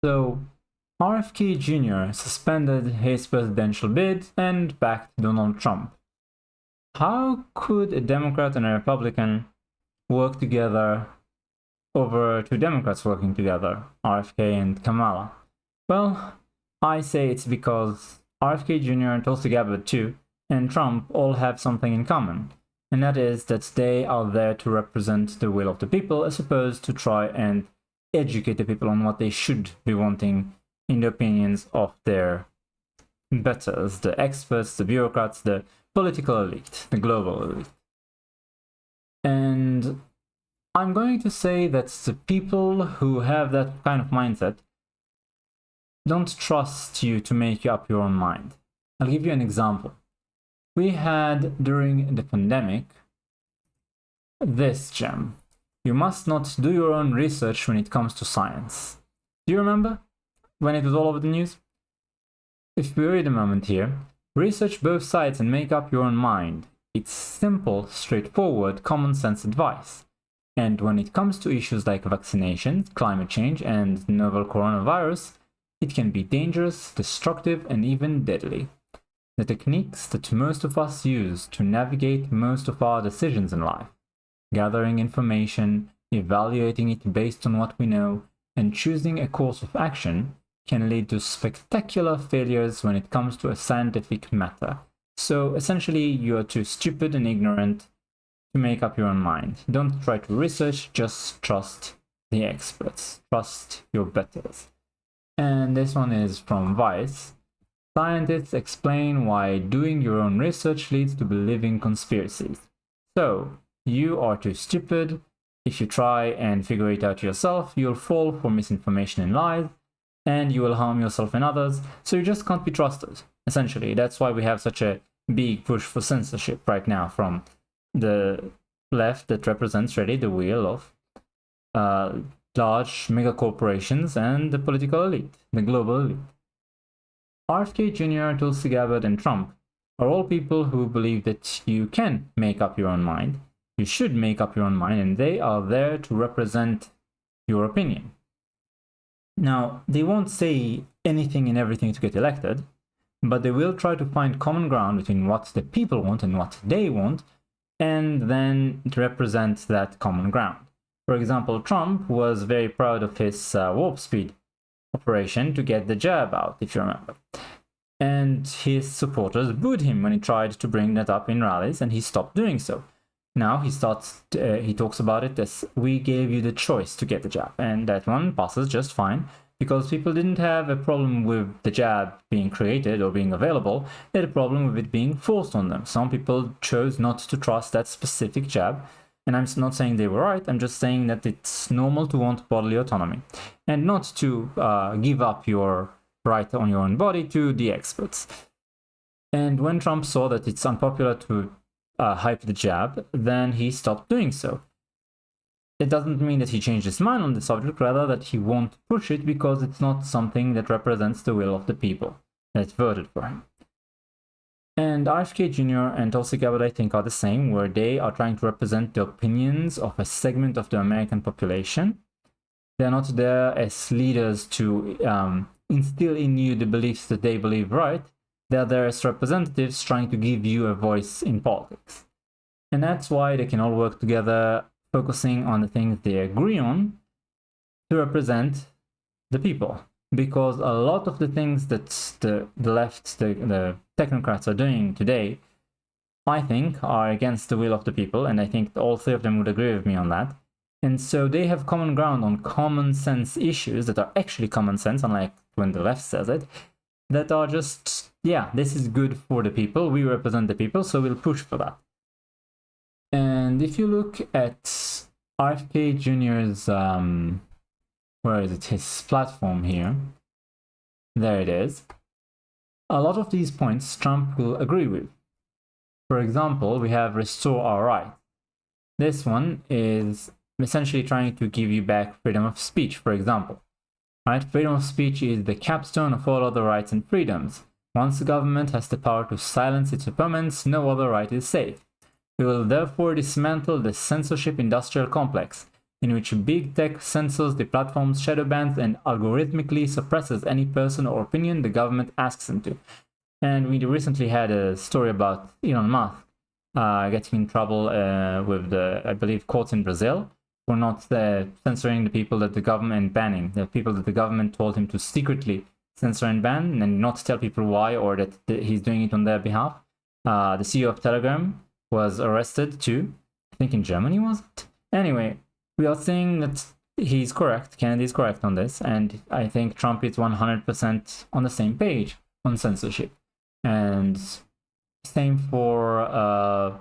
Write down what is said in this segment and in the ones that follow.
So, RFK Jr. suspended his presidential bid and backed Donald Trump. How could a Democrat and a Republican work together over two Democrats working together, RFK and Kamala? Well, I say it's because RFK Jr. and Tulsi Gabbard too, and Trump all have something in common, and that is that they are there to represent the will of the people as opposed to try and educate the people on what they should be wanting in the opinions of their betters, the experts, the bureaucrats, the political elite, the global elite. And I'm going to say that the people who have that kind of mindset don't trust you to make up your own mind. I'll give you an example. We had, during the pandemic, this gem. You must not do your own research when it comes to science. Do you remember when it was all over the news? If we read a moment here, research both sides and make up your own mind. It's simple, straightforward, common sense advice. And when it comes to issues like vaccination, climate change, and novel coronavirus, it can be dangerous, destructive, and even deadly. The techniques that most of us use to navigate most of our decisions in life, gathering information, evaluating it based on what we know, and choosing a course of action, can lead to spectacular failures when it comes to a scientific matter. So essentially, you are too stupid and ignorant to make up your own mind. Don't try to research, just trust the experts. Trust your betters. And this one is from Vice. Scientists explain why doing your own research leads to believing conspiracies. So, you are too stupid. If you try and figure it out yourself, you'll fall for misinformation and lies, and you will harm yourself and others, so you just can't be trusted. Essentially, that's why we have such a big push for censorship right now from the left that represents really the will of large mega corporations and the political elite, the global elite. RFK Jr., Tulsi Gabbard, and Trump are all people who believe that you can make up your own mind, you should make up your own mind, and they are there to represent your opinion. Now, they won't say anything and everything to get elected, but they will try to find common ground between what the people want and what they want, and then to represent that common ground. For example, Trump was very proud of his warp speed operation to get the jab out, if you remember. And his supporters booed him when he tried to bring that up in rallies, and he stopped doing so. Now he talks about it as, we gave you the choice to get the jab, and that one passes just fine, because people didn't have a problem with the jab being created or being available, they had a problem with it being forced on them. Some people chose not to trust that specific jab, and I'm not saying they were right, I'm just saying that it's normal to want bodily autonomy, and not to give up your right on your own body to the experts. And when Trump saw that it's unpopular to hype the jab, then he stopped doing so. It doesn't mean that he changed his mind on the subject, rather that he won't push it because it's not something that represents the will of the people that voted for him. And RFK Jr. and Tulsi Gabbard, I think, are the same, where they are trying to represent the opinions of a segment of the American population. They're not there as leaders to instill in you the beliefs that they believe right. They're there as representatives trying to give you a voice in politics. And that's why they can all work together, focusing on the things they agree on to represent the people. Because a lot of the things that the left, the technocrats are doing today, I think are against the will of the people, and I think all three of them would agree with me on that. And so they have common ground on common sense issues that are actually common sense, unlike when the left says it, that are just, yeah, this is good for the people, we represent the people, so we'll push for that. And if you look at RFK Jr.'s, where is it, his platform here, there it is, a lot of these points Trump will agree with. For example, we have restore our rights. This one is essentially trying to give you back freedom of speech, for example. Right? Freedom of speech is the capstone of all other rights and freedoms. Once the government has the power to silence its opponents, no other right is safe. We will therefore dismantle the censorship industrial complex. in which big tech censors the platform's shadow bans and algorithmically suppresses any person or opinion the government asks them to. And we recently had a story about Elon Musk getting in trouble with the, I believe, courts in Brazil for not censoring the people that the government, banning the people that the government told him to secretly censor and ban, and not tell people why or that he's doing it on their behalf. The CEO of Telegram was arrested too. I think in Germany, was it? Anyway, we are saying that he's correct. Kennedy is correct on this, and I think Trump is 100% on the same page on censorship. And same for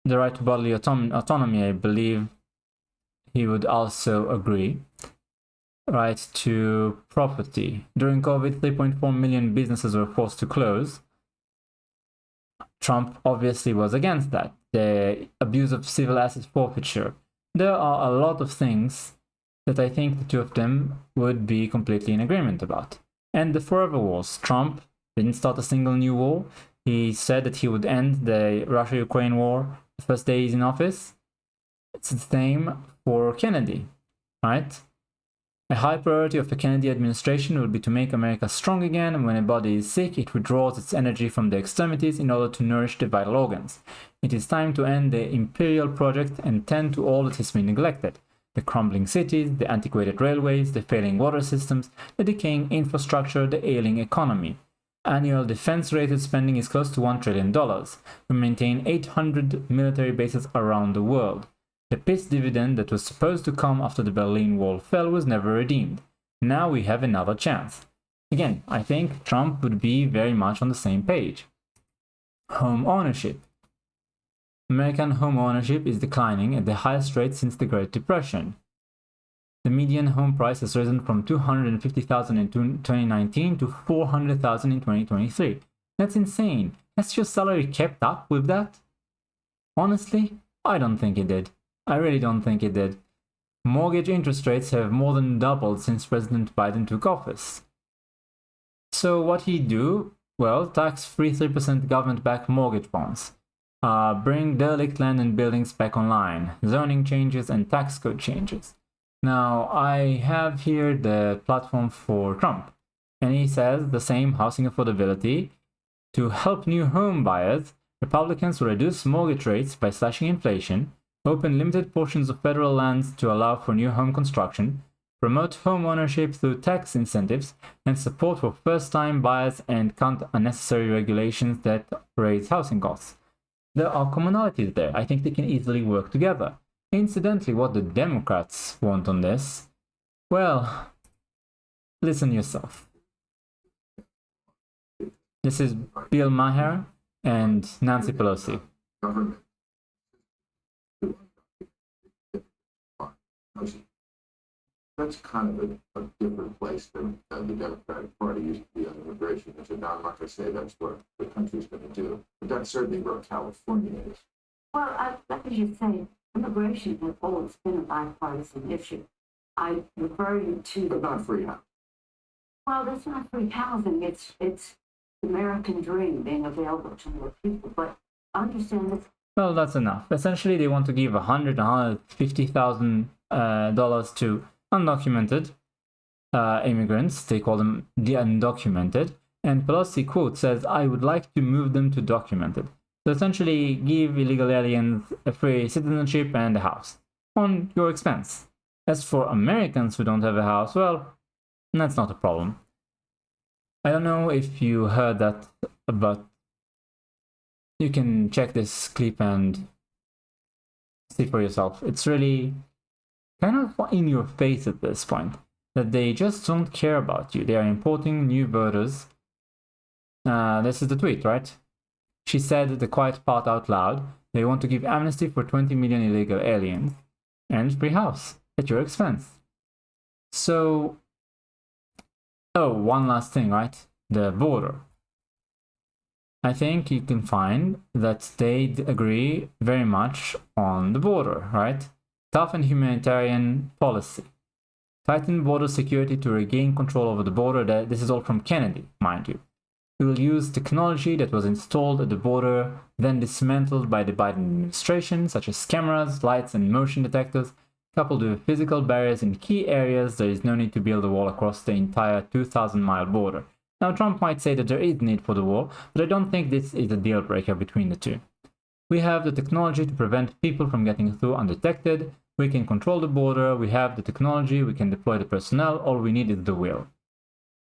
the right to bodily autonomy, I believe he would also agree. Right to property. During COVID, 3.4 million businesses were forced to close. Trump obviously was against that. The abuse of civil asset forfeiture. There are a lot of things that I think the two of them would be completely in agreement about. And the forever wars. Trump didn't start a single new war. He said that he would end the Russia-Ukraine war the first day he's in office. It's the same for Kennedy, right? A high priority of the Kennedy administration would be to make America strong again, and when a body is sick, it withdraws its energy from the extremities in order to nourish the vital organs. It is time to end the imperial project and tend to all that has been neglected. The crumbling cities, the antiquated railways, the failing water systems, the decaying infrastructure, the ailing economy. Annual defense-related spending is close to $1 trillion. We maintain 800 military bases around the world. The peace dividend that was supposed to come after the Berlin Wall fell was never redeemed. Now we have another chance. Again, I think Trump would be very much on the same page. Home ownership. American home ownership is declining at the highest rate since the Great Depression. The median home price has risen from $250,000 in 2019 to $400,000 in 2023. That's insane. Has your salary kept up with that? Honestly, I don't think it did. I really don't think it did. Mortgage interest rates have more than doubled since President Biden took office. So what he do? Well, tax-free 3% government-backed mortgage bonds. Bring derelict land and buildings back online. Zoning changes and tax code changes. Now, I have here the platform for Trump. And he says the same: housing affordability. To help new home buyers, Republicans will reduce mortgage rates by slashing inflation, open limited portions of federal lands to allow for new home construction, promote home ownership through tax incentives, and support for first-time buyers and cut unnecessary regulations that raise housing costs. There are commonalities there. I think they can easily work together. Incidentally, what the Democrats want on this? Well, listen yourself. This is Bill Maher and Nancy Pelosi. That's kind of a different place than the Democratic Party used to be on immigration. And so now I'm not going to say that's what the country's going to do, but that's certainly where California is. Well, like you say, immigration has always been a bipartisan issue. I refer you to But not free housing. well, that's not free housing. It's the American dream being available to more people. But understand that. Well, that's enough. Essentially, they want to give $150,000 to undocumented immigrants. They call them the undocumented. And Pelosi, quote, says, "I would like to move them to documented." So essentially, give illegal aliens a free citizenship and a house on your expense. As for Americans who don't have a house, well, that's not a problem. I don't know if you heard that, but you can check this clip and see for yourself. It's really kind of in your face at this point, that they just don't care about you. They are importing new voters. This is the tweet, right? She said the quiet part out loud. They want to give amnesty for 20 million illegal aliens and free house at your expense. So, oh, one last thing, right? The border. I think you can find that they agree very much on the border, right? Tough and humanitarian policy. Tighten border security to regain control over the border. This is all from Kennedy, mind you. We will use technology that was installed at the border, then dismantled by the Biden administration, such as cameras, lights, and motion detectors, coupled with physical barriers in key areas. There is no need to build a wall across the entire 2,000-mile border. Now, Trump might say that there is need for the wall, but I don't think this is a deal breaker between the two. We have the technology to prevent people from getting through undetected. We can control the border. We have the technology. We can deploy the personnel. All we need is the will.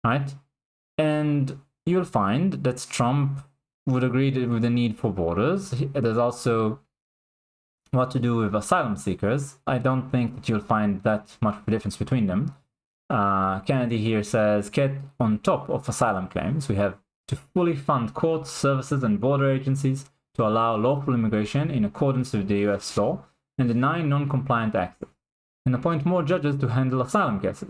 Right? And you'll find that Trump would agree with the need for borders. There's also what to do with asylum seekers. I don't think that you'll find that much of a difference between them. Kennedy here says, get on top of asylum claims. We have to fully fund courts, services, and border agencies to allow lawful immigration in accordance with the US law and deny non-compliant access, and appoint more judges to handle asylum cases.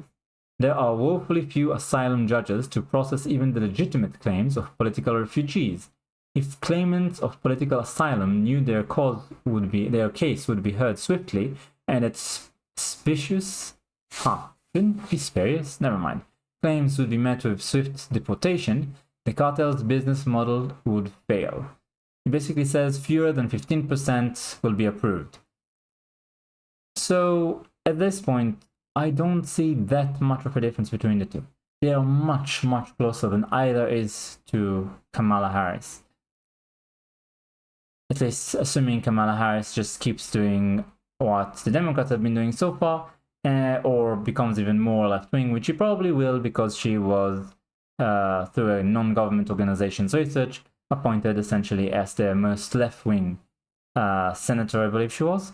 There are woefully few asylum judges to process even the legitimate claims of political refugees. If claimants of political asylum knew their case would be heard swiftly, and its suspicious, shouldn't be spurious, never mind, claims would be met with swift deportation, the cartel's business model would fail. It basically says fewer than 15% will be approved. So at this point, I don't see that much of a difference between the two. They are much, much closer than either is to Kamala Harris. At least assuming Kamala Harris just keeps doing what the Democrats have been doing so far, or becomes even more left-wing, which she probably will because she was, through a non-government organization's research, appointed essentially as the most left-wing senator, I believe she was.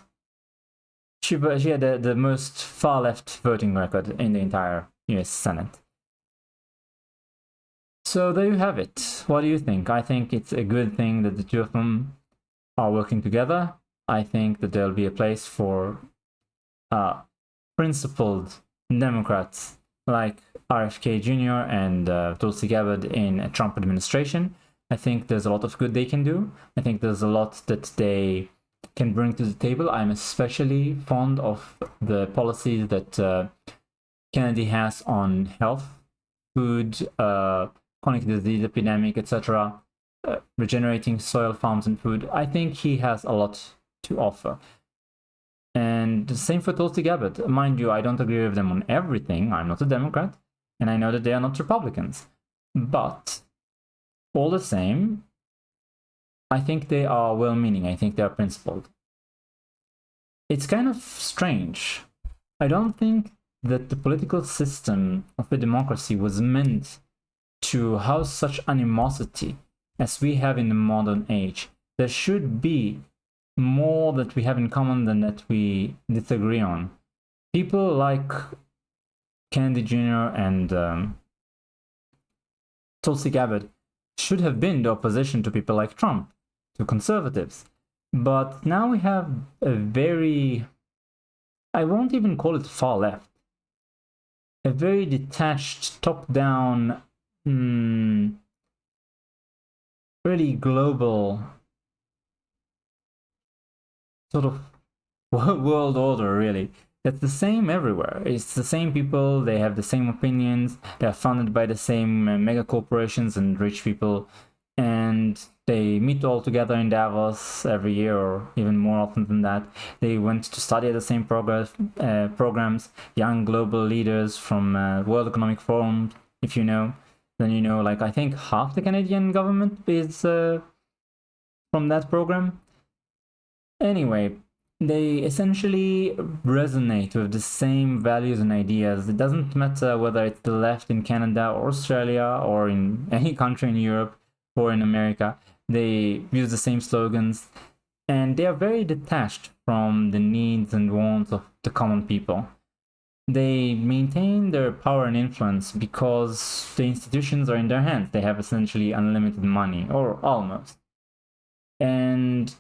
She had the most far-left voting record in the entire US Senate. So there you have it. What do you think? I think it's a good thing that the two of them are working together. I think that there'll be a place for principled Democrats like RFK Jr. and Tulsi Gabbard in a Trump administration. I think there's a lot of good they can do. I think there's a lot that they can bring to the table. I'm especially fond of the policies that Kennedy has on health, food, chronic disease epidemic, etc., regenerating soil, farms, and food. I think he has a lot to offer. And the same for Tulsi Gabbard. Mind you, I don't agree with them on everything. I'm not a Democrat, and I know that they are not Republicans. But all the same, I think they are well-meaning. I think they are principled. It's kind of strange. I don't think that the political system of a democracy was meant to house such animosity as we have in the modern age. There should be more that we have in common than that we disagree on. People like Kennedy Jr. and Tulsi Gabbard should have been the opposition to people like Trump, to conservatives. But now we have a very, I won't even call it far left, a very detached, top-down, really global sort of world order, really. It's the same everywhere. It's the same people, they have the same opinions, they are funded by the same mega corporations and rich people, and they meet all together in Davos every year, or even more often than that. They went to study at the same programs, young global leaders from World Economic Forum, if you know. Then you know, like, I think half the Canadian government is from that program. Anyway, they essentially resonate with the same values and ideas. It doesn't matter whether it's the left in Canada or Australia or in any country in Europe or in America. They use the same slogans, and they are very detached from the needs and wants of the common people. They maintain their power and influence because the institutions are in their hands. They have essentially unlimited money, or almost. And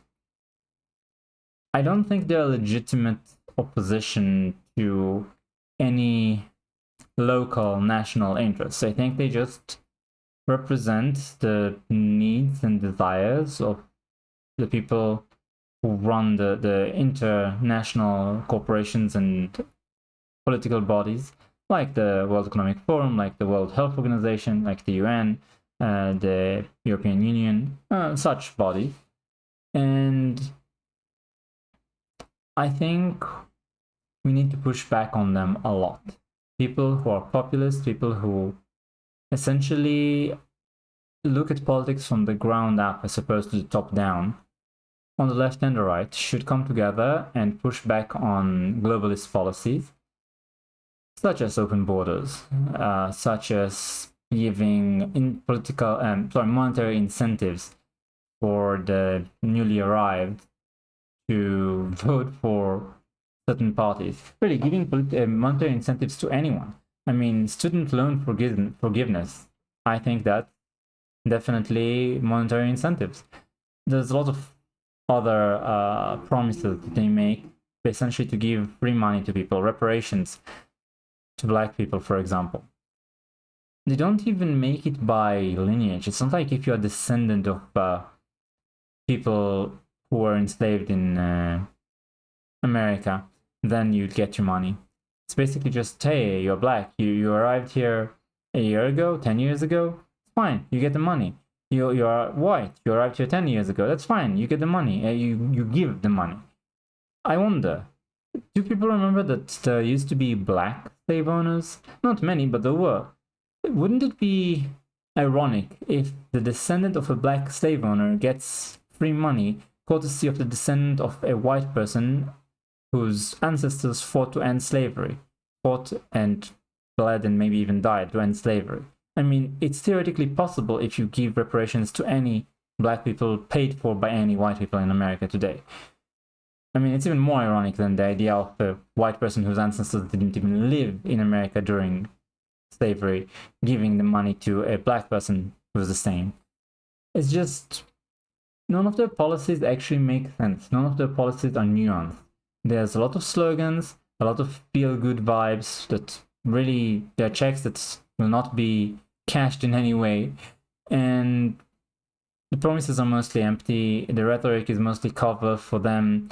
I don't think they're a legitimate opposition to any local national interests. I think they just represent the needs and desires of the people who run the international corporations and political bodies, like the World Economic Forum, like the World Health Organization, like the UN, the European Union, such body. And I think we need to push back on them a lot. People who are populist, people who essentially look at politics from the ground up as opposed to the top down, on the left and the right, should come together and push back on globalist policies, such as open borders, such as giving monetary incentives for the newly arrived to vote for certain parties. Really, giving monetary incentives to anyone. I mean, student loan forgiveness. I think that definitely monetary incentives. There's a lot of other promises that they make, essentially to give free money to people, reparations to black people, for example. They don't even make it by lineage. It's not like if you're a descendant of people who were enslaved in America, then you'd get your money. It's basically just, hey, you're black, you arrived here a year ago, 10 years ago, fine, you get the money. You are white, you arrived here 10 years ago, that's fine, you get the money, you give the money. I wonder, do people remember that there used to be black slave owners? Not many, but there were. Wouldn't it be ironic if the descendant of a black slave owner gets free money courtesy of the descendant of a white person whose ancestors fought to end slavery, fought and bled and maybe even died to end slavery? I mean, it's theoretically possible if you give reparations to any black people paid for by any white people in America today. I mean, it's even more ironic than the idea of a white person whose ancestors didn't even live in America during slavery giving the money to a black person who's the same. It's just, none of their policies actually make sense. None of their policies are nuanced. There's a lot of slogans, a lot of feel-good vibes that really, they're checks that will not be cashed in any way. And the promises are mostly empty. The rhetoric is mostly cover for them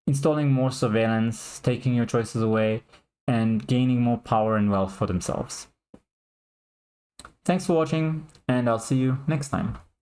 installing more surveillance, taking your choices away, and gaining more power and wealth for themselves. Thanks for watching, and I'll see you next time.